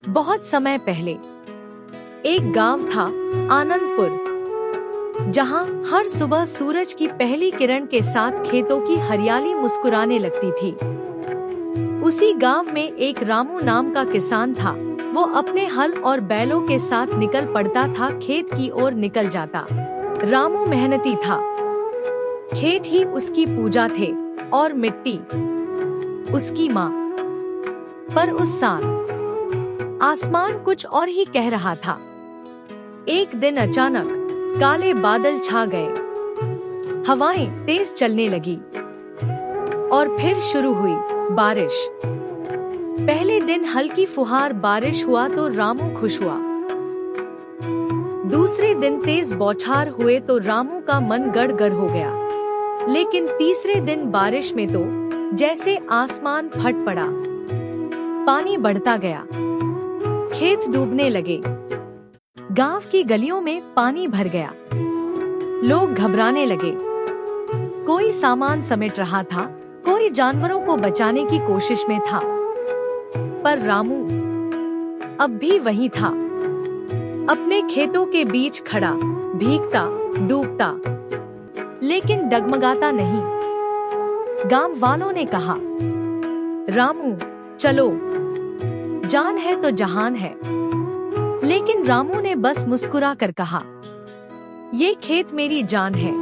बहुत समय पहले एक गांव था, आनंदपुर, जहां हर सुबह सूरज की पहली किरण के साथ खेतों की हरियाली मुस्कुराने लगती थी। उसी गांव में एक रामू नाम का किसान था। वो अपने हल और बैलों के साथ निकल पड़ता था, खेत की ओर निकल जाता। रामू मेहनती था, खेत ही उसकी पूजा थे और मिट्टी उसकी माँ। पर उस साल आसमान कुछ और ही कह रहा था। एक दिन अचानक काले बादल छा गए, हवाएं तेज चलने लगी और फिर शुरू हुई बारिश। पहले दिन हल्की फुहार बारिश हुआ तो रामू खुश हुआ। दूसरे दिन तेज बौछार हुए तो रामू का मन गड़गड़ हो गया। लेकिन तीसरे दिन बारिश में तो जैसे आसमान फट पड़ा, पानी बढ़ता गया, खेत डूबने लगे, गांव की गलियों में पानी भर गया। लोग घबराने लगे, कोई सामान समेट रहा था, कोई जानवरों को बचाने की कोशिश में था। पर रामू अब भी वहीं था, अपने खेतों के बीच खड़ा, भीगता, डूबता, लेकिन डगमगाता नहीं। गांव वालों ने कहा, रामू चलो, जान है तो जहान है। लेकिन रामू ने बस मुस्कुरा कर कहा, ये खेत मेरी जान है,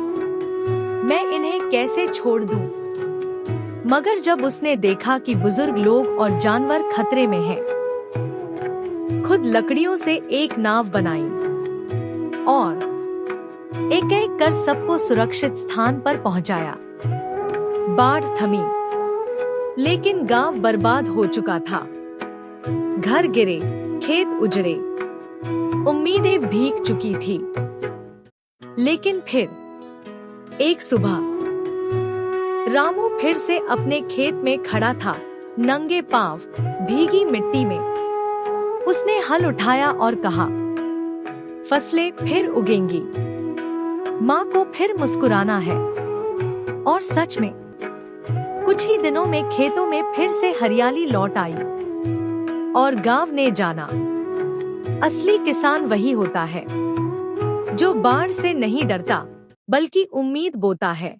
मैं इन्हें कैसे छोड़ दूं? मगर जब उसने देखा कि बुजुर्ग लोग और जानवर खतरे में हैं, खुद लकड़ियों से एक नाव बनाई और एक एक कर सबको सुरक्षित स्थान पर पहुंचाया। बाढ़ थमी, लेकिन गांव बर्बाद हो चुका था। घर गिरे, खेत उजड़े, उम्मीदें भीग चुकी थी। लेकिन फिर एक सुबह रामू फिर से अपने खेत में खड़ा था, नंगे पांव, भीगी मिट्टी में। उसने हल उठाया और कहा, फसलें फिर उगेंगी, माँ को फिर मुस्कुराना है। और सच में कुछ ही दिनों में खेतों में फिर से हरियाली लौट आई और गांव ने जाना, असली किसान वही होता है जो बाढ़ से नहीं डरता, बल्कि उम्मीद बोता है।